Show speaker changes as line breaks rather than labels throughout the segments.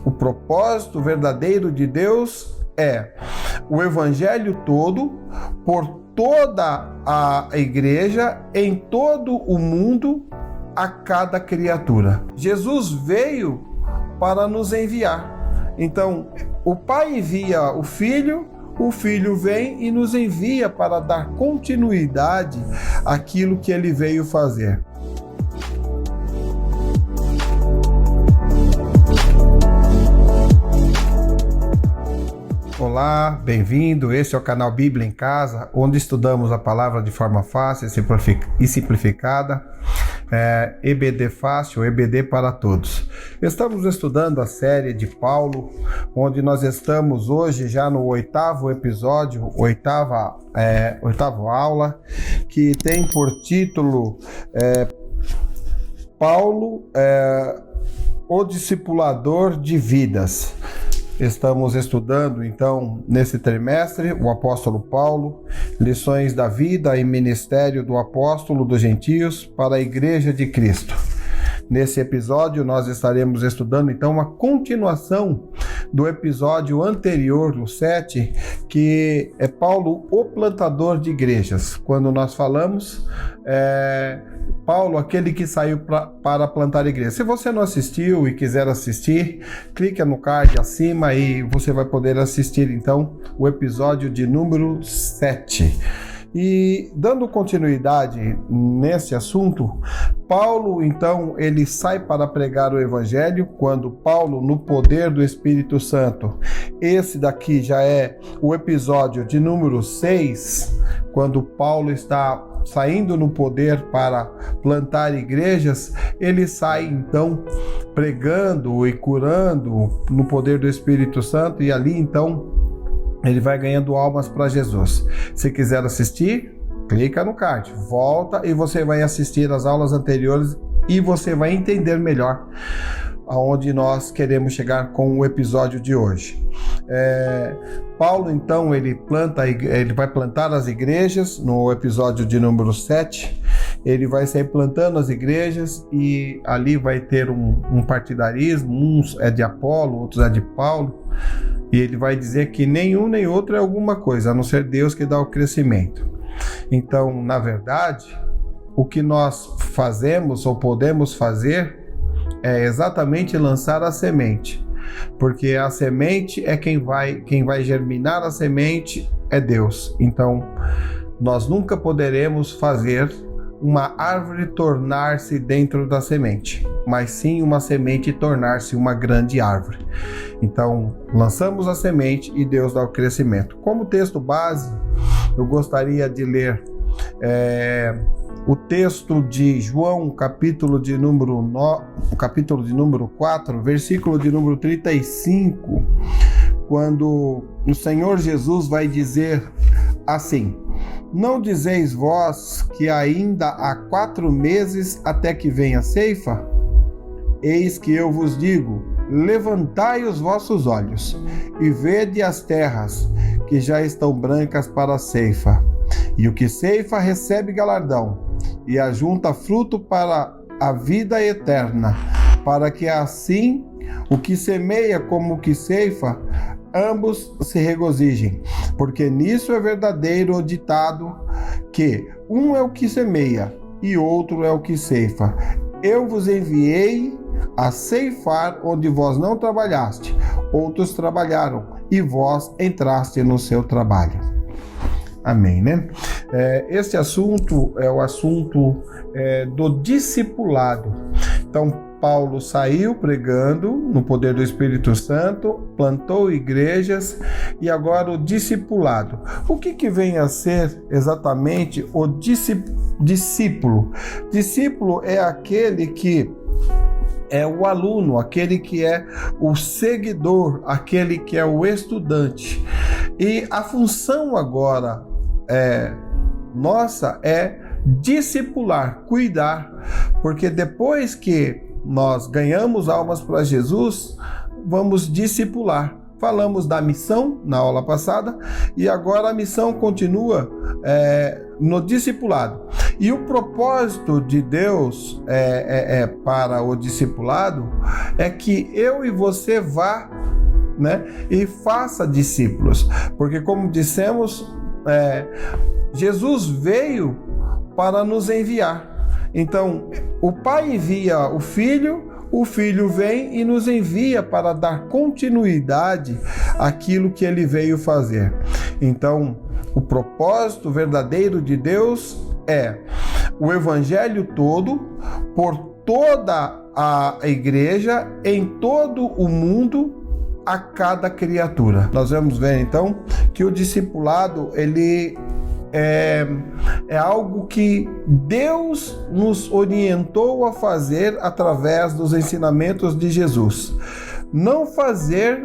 o propósito verdadeiro de Deus é o evangelho todo, por toda a igreja, em todo o mundo, a cada criatura. Jesus veio para nos enviar. Então, o Pai envia o Filho vem e nos envia para dar continuidade àquilo que ele veio fazer. Olá, bem-vindo. Este é o canal Bíblia em Casa, onde estudamos a palavra de forma fácil e simplificada. EBD fácil, EBD para todos. Estamos estudando a série de Paulo, onde nós estamos hoje já no 8º episódio, oitava aula, que tem por título Paulo, o discipulador de vidas. Estamos estudando, então, nesse trimestre, o apóstolo Paulo, lições da vida e ministério do apóstolo dos gentios para a Igreja de Cristo. Nesse episódio, nós estaremos estudando, então, uma continuação do episódio anterior, do 7, que é Paulo, o plantador de igrejas. Quando nós falamos, Paulo, aquele que saiu para plantar igreja. Se você não assistiu e quiser assistir, clique no card acima e você vai poder assistir, então, o episódio de número 7. E dando continuidade nesse assunto, Paulo, então, ele sai para pregar o evangelho. Quando Paulo, no poder do Espírito Santo, esse daqui já é o episódio de número 6, quando Paulo está saindo no poder para plantar igrejas, ele sai então pregando e curando no poder do Espírito Santo, e ali então ele vai ganhando almas para Jesus. Se quiser assistir, clica no card, volta e você vai assistir as aulas anteriores e você vai entender melhor aonde nós queremos chegar com o episódio de hoje. Paulo, então, ele vai plantar as igrejas. No episódio de número 7, ele vai sair plantando as igrejas e ali vai ter um partidarismo, uns é de Apolo, outros é de Paulo, e ele vai dizer que nenhum nem outro é alguma coisa, a não ser Deus que dá o crescimento. Então, na verdade, o que nós fazemos ou podemos fazer é exatamente lançar a semente, porque a semente é quem vai germinar a semente é Deus. Então, nós nunca poderemos fazer uma árvore tornar-se dentro da semente, mas sim uma semente tornar-se uma grande árvore. Então, lançamos a semente e Deus dá o crescimento. Como texto base, eu gostaria de ler o texto de João, capítulo de número 4, versículo de número 35, quando o Senhor Jesus vai dizer assim: não dizeis vós que ainda há 4 meses até que venha a ceifa? Eis que eu vos digo, levantai os vossos olhos e vede as terras, que já estão brancas para a ceifa. E o que ceifa recebe galardão, e ajunta fruto para a vida eterna, para que assim o que semeia como o que ceifa, ambos se regozijem. Porque nisso é verdadeiro o ditado, que um é o que semeia e outro é o que ceifa. Eu vos enviei a ceifar onde vós não trabalhaste, outros trabalharam, e vós entraste no seu trabalho. Amém, né? Este assunto é o assunto do discipulado. Então, Paulo saiu pregando no poder do Espírito Santo, plantou igrejas, e agora o discipulado. O que vem a ser exatamente o discípulo? Discípulo é aquele que é o aluno, aquele que é o seguidor, aquele que é o estudante. E a função agora nossa é discipular, cuidar, porque depois que nós ganhamos almas para Jesus, vamos discipular. Falamos da missão na aula passada e agora a missão continua no discipulado. E o propósito de Deus para o discipulado é que eu e você vá, né, e faça discípulos, porque como dissemos, Jesus veio para nos enviar. Então, o Pai envia o Filho vem e nos envia para dar continuidade àquilo que ele veio fazer. Então, o propósito verdadeiro de Deus é o Evangelho todo, por toda a igreja, em todo o mundo, a cada criatura. Nós vamos ver então que o discipulado ele é algo que Deus nos orientou a fazer através dos ensinamentos de Jesus. Não fazer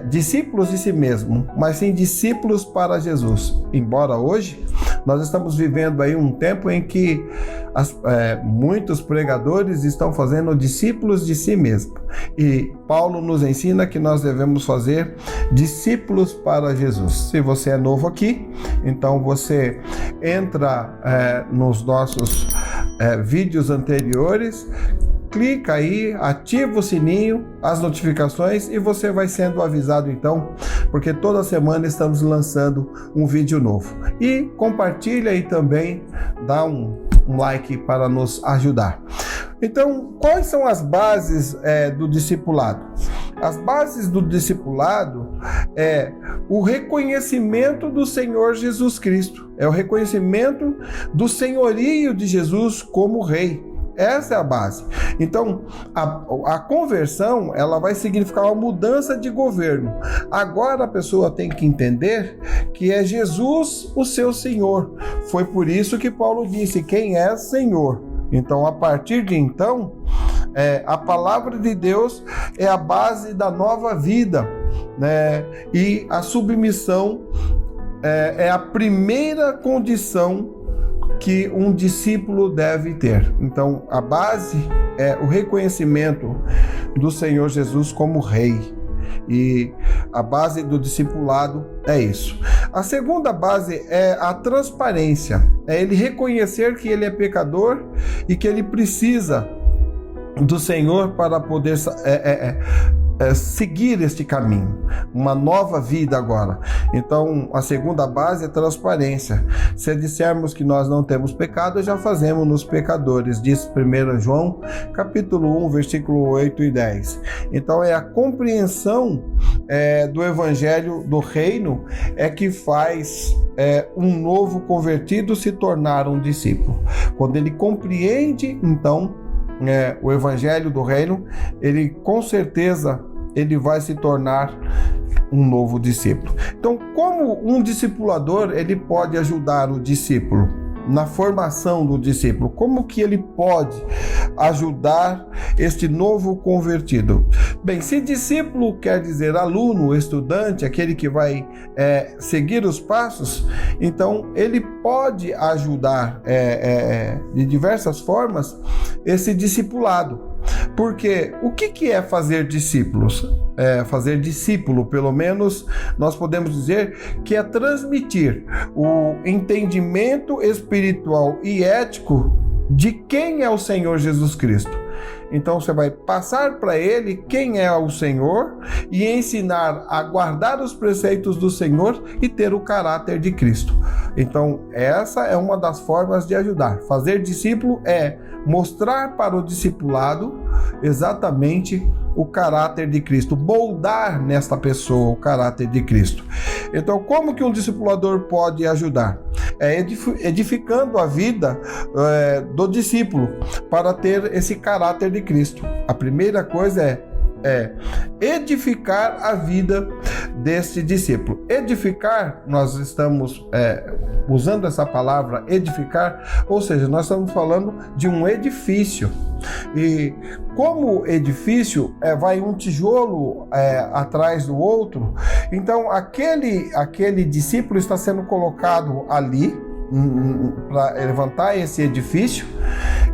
discípulos de si mesmo, mas sim discípulos para Jesus. Embora hoje nós estamos vivendo aí um tempo em que muitos pregadores estão fazendo discípulos de si mesmo. E Paulo nos ensina que nós devemos fazer discípulos para Jesus. Se você é novo aqui, então você entra nos nossos vídeos anteriores, clica aí, ativa o sininho, as notificações e você vai sendo avisado então, porque toda semana estamos lançando um vídeo novo. E compartilha aí também, dá um like para nos ajudar. Então, quais são as bases do discipulado? As bases do discipulado é o reconhecimento do Senhor Jesus Cristo, é o reconhecimento do senhorio de Jesus como Rei. Essa é a base. Então, a conversão, ela vai significar uma mudança de governo. Agora a pessoa tem que entender que é Jesus o seu Senhor. Foi por isso que Paulo disse, quem é Senhor? Então, a partir de então, a palavra de Deus é a base da nova vida, né? E a submissão é a primeira condição que um discípulo deve ter. Então, a base é o reconhecimento do Senhor Jesus como Rei. E a base do discipulado é isso. A segunda base é a transparência. É ele reconhecer que ele é pecador e que ele precisa do Senhor para poder seguir este caminho, uma nova vida agora. Então, a segunda base é transparência. Se dissermos que nós não temos pecado, já fazemos-nos pecadores, diz 1 João, capítulo 1, versículo 8 e 10. Então, é a compreensão do Evangelho do Reino que faz um novo convertido se tornar um discípulo. Quando ele compreende, então, o Evangelho do Reino, ele com certeza ele vai se tornar um novo discípulo. Então, como um discipulador ele pode ajudar o discípulo na formação do discípulo? Como que ele pode ajudar este novo convertido? Bem, se discípulo quer dizer aluno, estudante, aquele que vai seguir os passos, então ele pode ajudar de diversas formas esse discipulado. Porque o que é fazer discípulos? Fazer discípulo, pelo menos, nós podemos dizer que é transmitir o entendimento espiritual e ético de quem é o Senhor Jesus Cristo. Então você vai passar para ele quem é o Senhor e ensinar a guardar os preceitos do Senhor e ter o caráter de Cristo. Então essa é uma das formas de ajudar. Fazer discípulo é mostrar para o discipulado exatamente o caráter de Cristo, moldar nesta pessoa o caráter de Cristo. Então, como que um discipulador pode ajudar? Edificando a vida do discípulo para ter esse caráter de Cristo. A primeira coisa é edificar a vida desse discípulo. Edificar, nós estamos usando essa palavra edificar, ou seja, nós estamos falando de um edifício. E como edifício vai um tijolo atrás do outro, então aquele discípulo está sendo colocado ali para levantar esse edifício,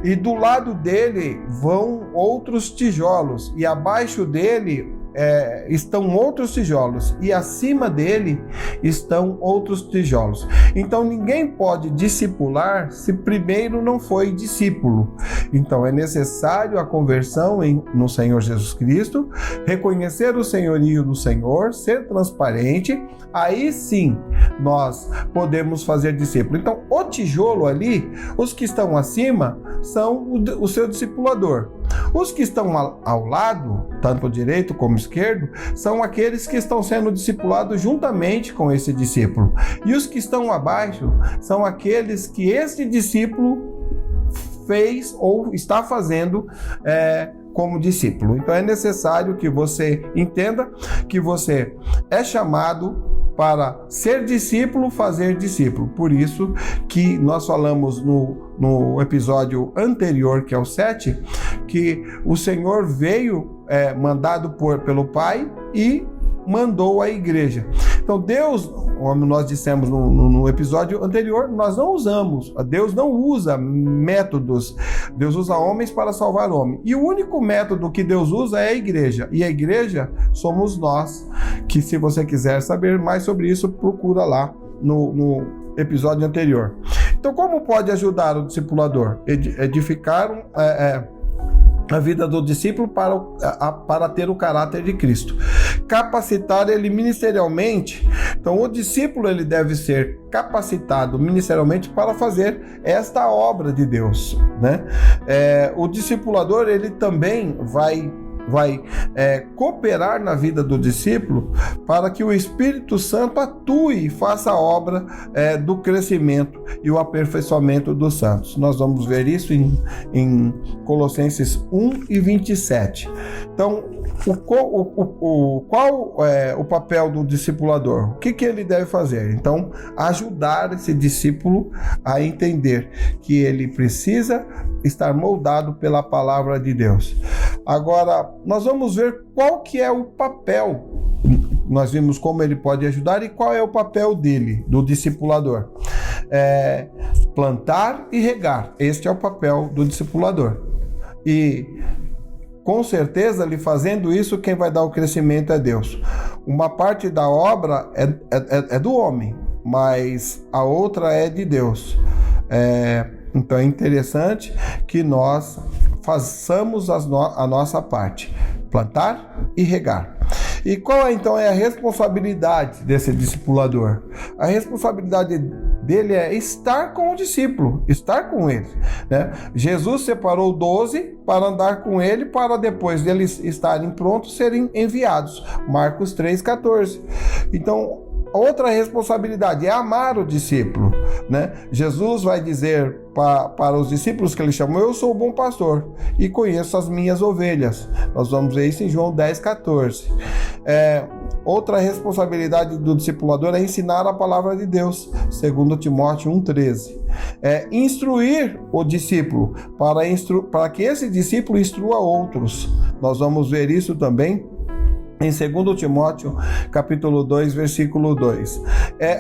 e do lado dele vão outros tijolos, e abaixo dele estão outros tijolos e acima dele estão outros tijolos. Então ninguém pode discipular se primeiro não foi discípulo. Então é necessário a conversão no Senhor Jesus Cristo, reconhecer o senhorio do Senhor, ser transparente, aí sim nós podemos fazer discípulo. Então o tijolo ali, os que estão acima são o seu discipulador. Os que estão ao lado, tanto direito como esquerdo, são aqueles que estão sendo discipulados juntamente com esse discípulo. E os que estão abaixo são aqueles que esse discípulo fez ou está fazendo como discípulo. Então é necessário que você entenda que você é chamado para ser discípulo, fazer discípulo. Por isso que nós falamos no episódio anterior, que é o 7, que o Senhor veio mandado pelo Pai e mandou a igreja. Então Deus, como nós dissemos no episódio anterior, Deus não usa métodos, Deus usa homens para salvar o homem. E o único método que Deus usa é a igreja. E a igreja somos nós, que se você quiser saber mais sobre isso, procura lá no episódio anterior. Então como pode ajudar o discipulador? Edificar a vida do discípulo para ter o caráter de Cristo. Capacitar ele ministerialmente. Então o discípulo ele deve ser capacitado ministerialmente para fazer esta obra de Deus, né? O discipulador ele também vai cooperar na vida do discípulo para que o Espírito Santo atue e faça a obra do crescimento e o aperfeiçoamento dos santos. Nós vamos ver isso em Colossenses 1 e 27. Então, qual é o papel do discipulador? O que ele deve fazer? Então, ajudar esse discípulo a entender que ele precisa estar moldado pela palavra de Deus. Agora, nós vamos ver qual que é o papel. Nós vimos como ele pode ajudar e qual é o papel dele, do discipulador. Plantar e regar. Este é o papel do discipulador. E com certeza, ele fazendo isso, quem vai dar o crescimento é Deus. Uma parte da obra é do homem, mas a outra é de Deus. Então é interessante que nós façamos a nossa parte, plantar e regar. E qual então é a responsabilidade desse discipulador? A responsabilidade dele é estar com o discípulo, estar com ele, né? Jesus separou 12 para andar com ele, para depois deles estarem prontos, serem enviados. Marcos 3,14. Então, outra responsabilidade é amar o discípulo, né? Jesus vai dizer para os discípulos que ele chamou: eu sou o bom pastor e conheço as minhas ovelhas. Nós vamos ver isso em João 10,14. Outra responsabilidade do discipulador é ensinar a palavra de Deus, segundo Timóteo 1,13. Instruir o discípulo para que esse discípulo instrua outros. Nós vamos ver isso também em 2 Timóteo, capítulo 2, versículo 2.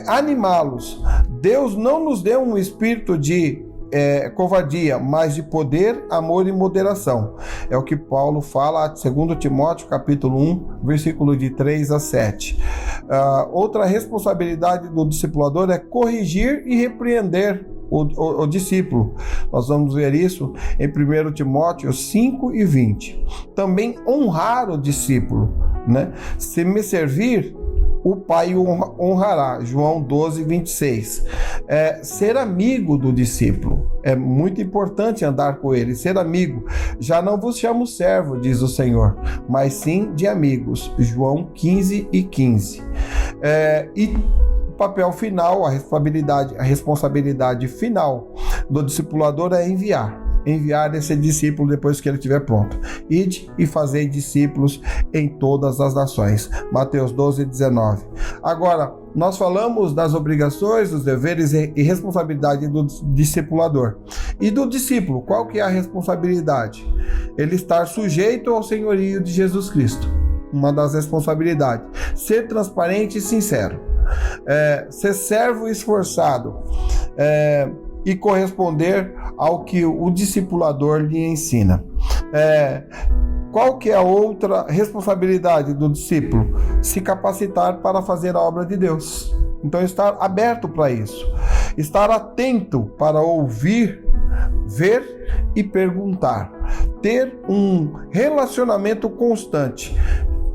Animá-los. Deus não nos deu um espírito de covardia, mas de poder, amor e moderação. É o que Paulo fala, 2 Timóteo, capítulo 1, versículo de 3 a 7. Outra responsabilidade do discipulador é corrigir e repreender o discípulo. Nós vamos ver isso em 1 Timóteo 5 e 20. Também honrar o discípulo, né? Se me servir, o Pai o honrará. João 12, 26. Ser amigo do discípulo. É muito importante andar com ele, ser amigo. Já não vos chamo servo, diz o Senhor, mas sim de amigos. João 15 e 15. E papel final, a responsabilidade final do discipulador é enviar esse discípulo depois que ele estiver pronto. Ide e fazei discípulos em todas as nações. Mateus 12, 19. Agora, nós falamos das obrigações, dos deveres e responsabilidade do discipulador. E do discípulo, qual que é a responsabilidade? Ele estar sujeito ao senhorio de Jesus Cristo. Uma das responsabilidades. Ser transparente e sincero. Ser servo e esforçado. E corresponder ao que o discipulador lhe ensina. qual que é a outra responsabilidade do discípulo? Se capacitar para fazer a obra de Deus. Então, estar aberto para isso. Estar atento para ouvir, ver e perguntar. Ter um relacionamento constante.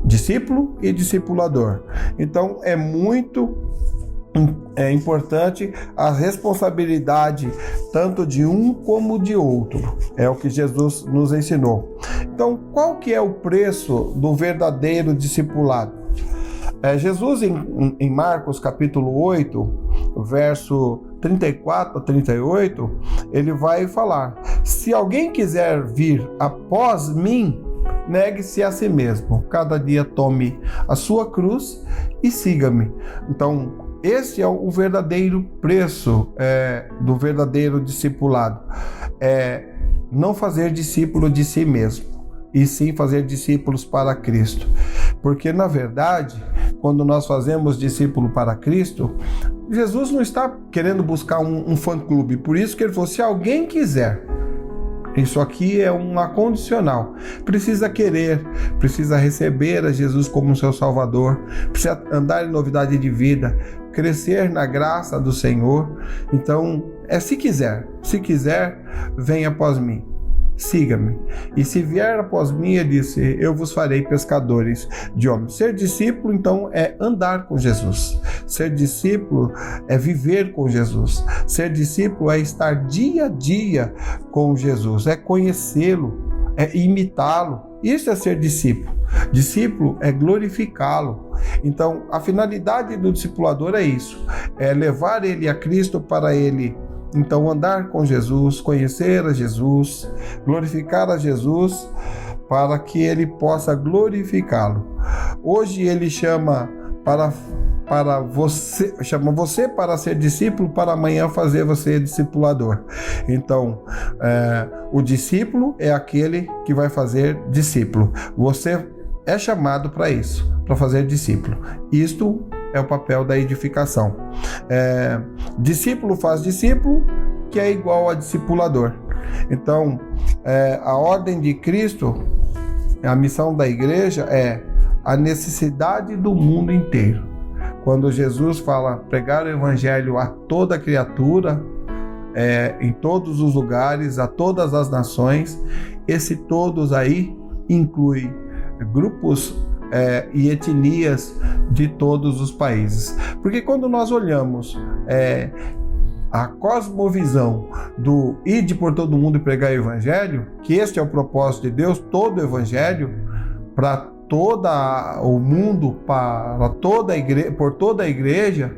Discípulo e discipulador. Então, é muito importante a responsabilidade tanto de um como de outro. É o que Jesus nos ensinou. Então, qual que é o preço do verdadeiro discipulado? Jesus, em Marcos capítulo 8, verso 34 a 38, ele vai falar: se alguém quiser vir após mim, negue-se a si mesmo. Cada dia tome a sua cruz e siga-me. Então, esse é o verdadeiro preço do verdadeiro discipulado. É não fazer discípulo de si mesmo, e sim fazer discípulos para Cristo. Porque, na verdade, quando nós fazemos discípulo para Cristo, Jesus não está querendo buscar um fã-clube. Por isso que ele falou: se alguém quiser. Isso aqui é uma condicional. Precisa querer, precisa receber a Jesus como seu Salvador, precisa andar em novidade de vida, crescer na graça do Senhor. Então, se quiser, venha após mim. Siga-me. E se vier após mim, ele disse: eu vos farei pescadores de homens. Ser discípulo, então, é andar com Jesus. Ser discípulo é viver com Jesus. Ser discípulo é estar dia a dia com Jesus, é conhecê-lo, é imitá-lo. Isso é ser discípulo. Discípulo é glorificá-lo. Então, a finalidade do discipulador é isso: é levar ele a Cristo para ele. Então, andar com Jesus, conhecer a Jesus, glorificar a Jesus, para que ele possa glorificá-lo. Hoje ele chama você para ser discípulo, para amanhã fazer você discipulador. Então, o discípulo é aquele que vai fazer discípulo. Você é chamado para isso, para fazer discípulo. Isto é o papel da edificação. Discípulo faz discípulo, que é igual a discipulador. Então, a ordem de Cristo, a missão da igreja é a necessidade do mundo inteiro. Quando Jesus fala pregar o evangelho a toda criatura, em todos os lugares, a todas as nações, esse todos aí inclui grupos e etnias de todos os países. Porque quando nós olhamos a cosmovisão do ide por todo mundo e pregar o evangelho, que este é o propósito de Deus, todo o evangelho, para todo o mundo, para toda a igreja, por toda a igreja,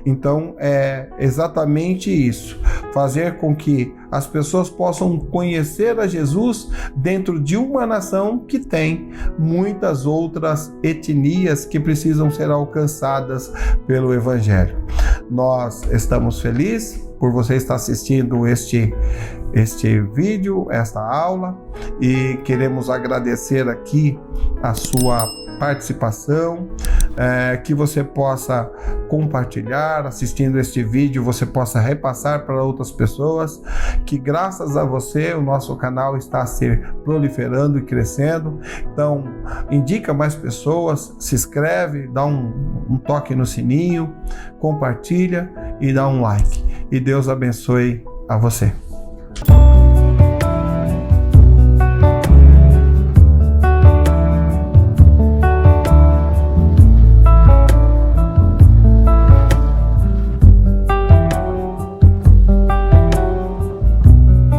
então é exatamente isso: fazer com que as pessoas possam conhecer a Jesus dentro de uma nação que tem muitas outras etnias que precisam ser alcançadas pelo evangelho. Nós estamos felizes por você estar assistindo este vídeo, esta aula, e queremos agradecer aqui a sua participação, que você possa compartilhar, assistindo este vídeo, você possa repassar para outras pessoas, que graças a você o nosso canal está se proliferando e crescendo. Então, indica mais pessoas, se inscreve, dá um toque no sininho, compartilha e dá um like. E Deus abençoe a você.